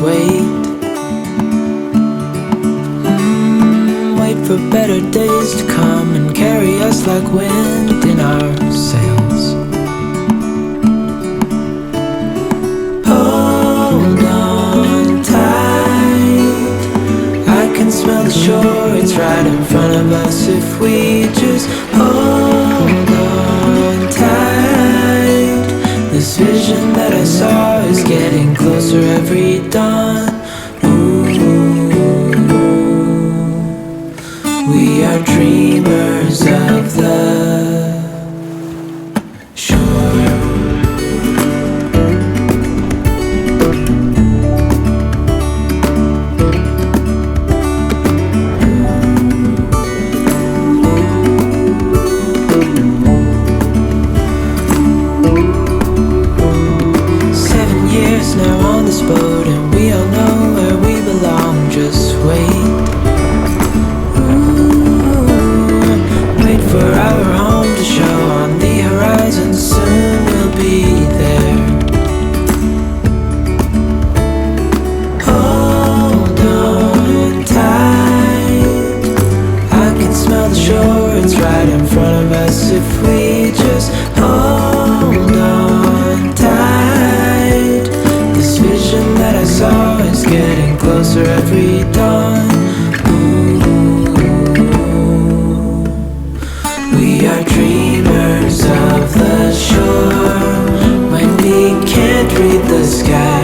wait. Wait for better days to come and carry us like wind in our sails. Hold on tight, I can smell the shore, it's right in front of us if we just hold on tight. This vision that I saw is getting closer every dawn. We are dreamers of the shore. 7 years now on this boat, and we all know where we belong. Just wait. For our home to show on the horizon, soon we'll be there. Hold on tight, I can smell the shore, it's right in front of us if we just hold on tight. This vision that I saw is getting closer every dawn. We are dreamers of the shore when we can't read the sky.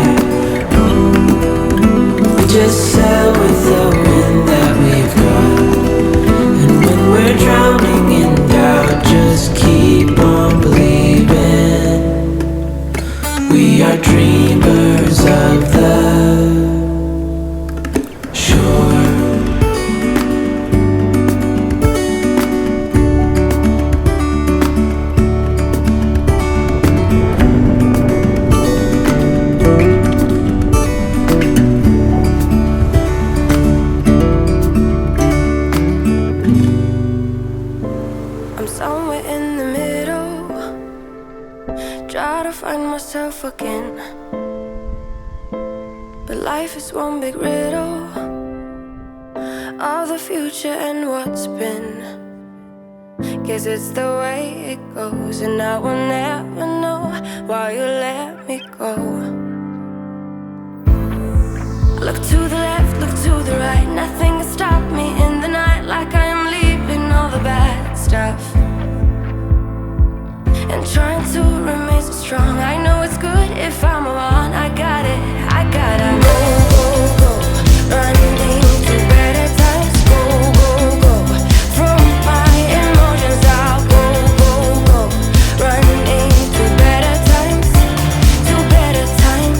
We just sail with the wind that we've got. And when we're drowning in doubt, just keep on believing. We are dreamers of the shore. Again, but life is one big riddle of the future and what's been. Guess it's the way it goes, and I will never know why you let me go. Look to the left, look to the right, nothing can stop me in the night, like I am leaving all the bad stuff and trying to remain so strong. I know it's good if I'm alone. I got it, I gotta go, go, go, running to better times. Go, go, go, from my emotions I'll go, go, go, running to better times, to better times,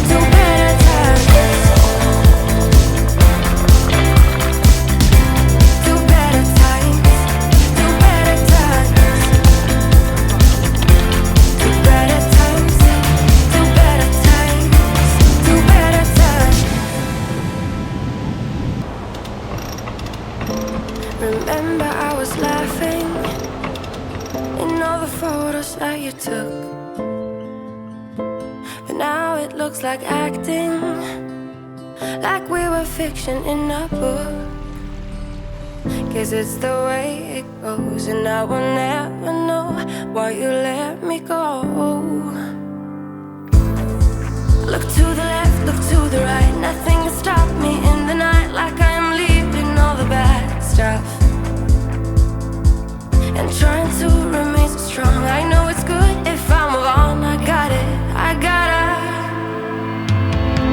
to better times, to better times, to better times. Remember I was laughing in all the photos that you took, but now it looks like acting, like we were fiction in a book. Guess it's the way it goes, and I will never know why you let me go. Look to the left, look to the right, nothing can stop me in the night, like I am leaving all the bad stuff and trying to remain so strong. I know it's good if I'm alone. I got it, I gotta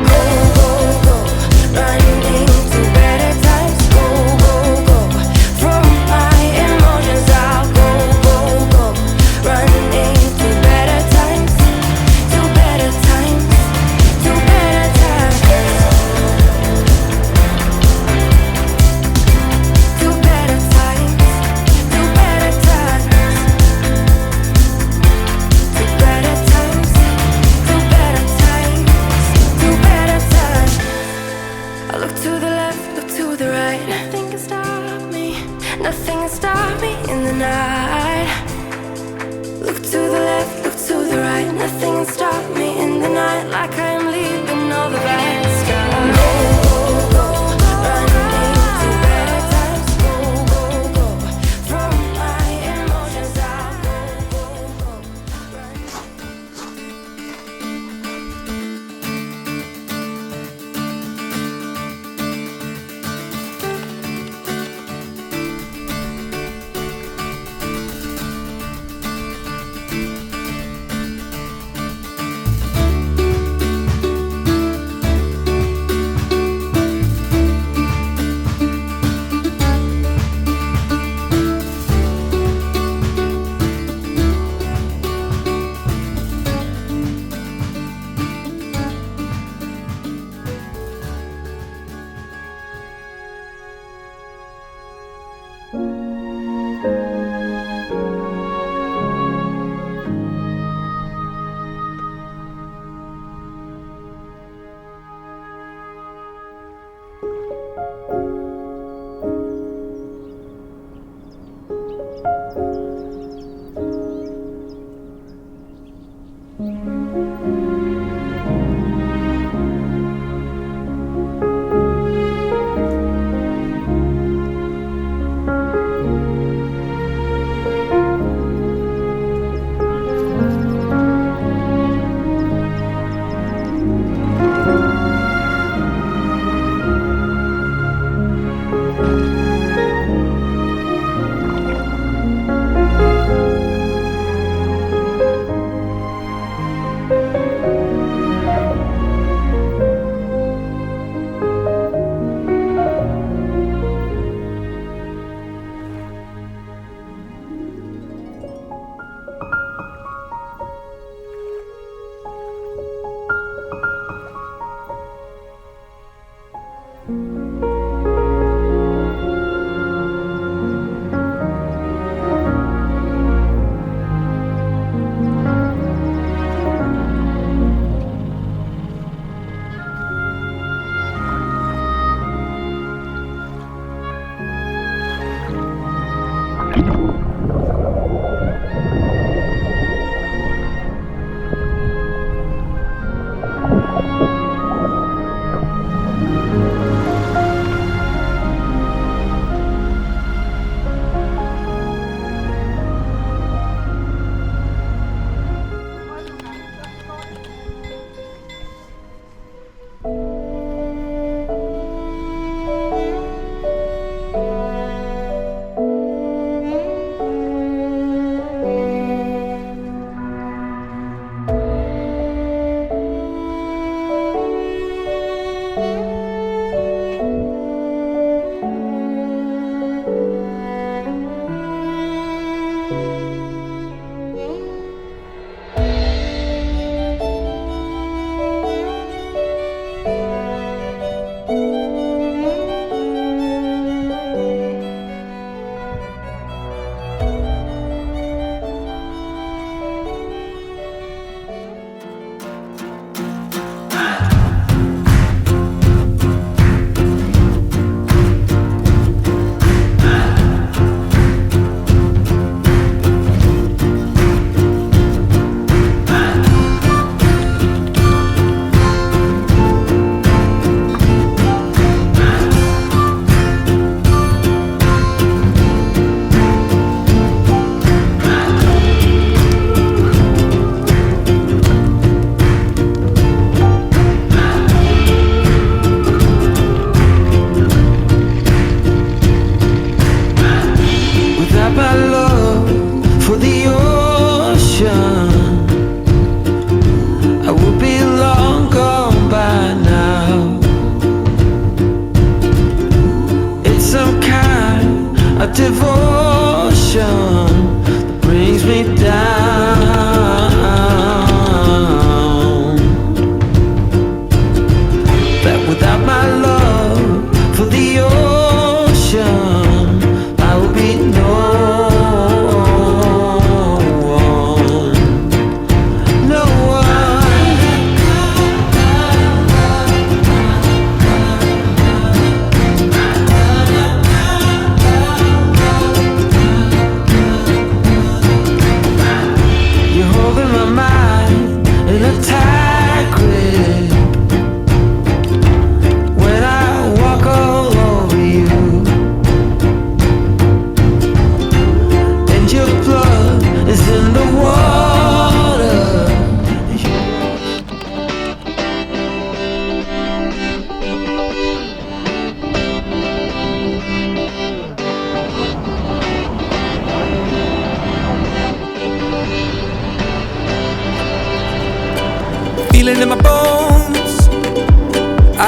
go, go, go, running to better times. Go, go, go, from my emotions I'll go, go, go, running to better times, to better times, to better times.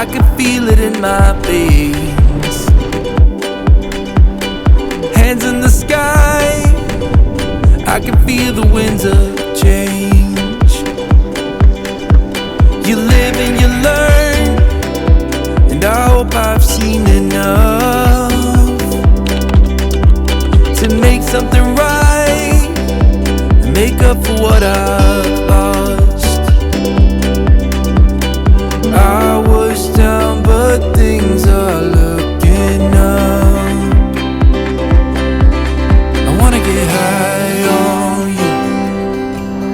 I can feel it in my veins. Hands in the sky, I can feel the winds of change. You live and you learn, and I hope I've seen enough to make something right and make up for what I've lost. I was down, but things are looking up. I wanna get high on you,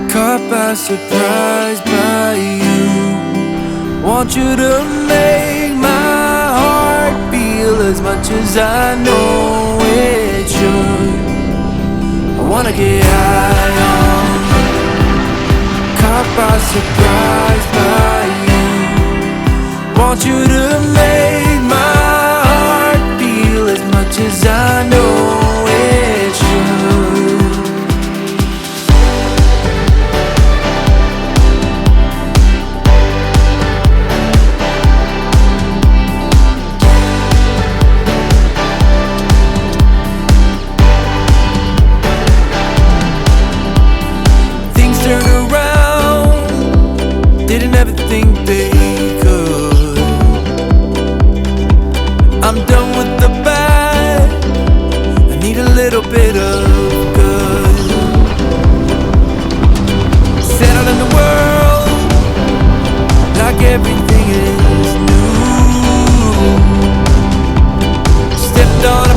caught by surprise by you. Want you to make my heart feel as much as I know it should. I wanna get high on you, caught by surprise by you. Want you to make my heart feel as much as I know it should. Things turn around, didn't ever think they could. I'm done with the bad, I need a little bit of good. Settle in the world, like everything is new. Stepped on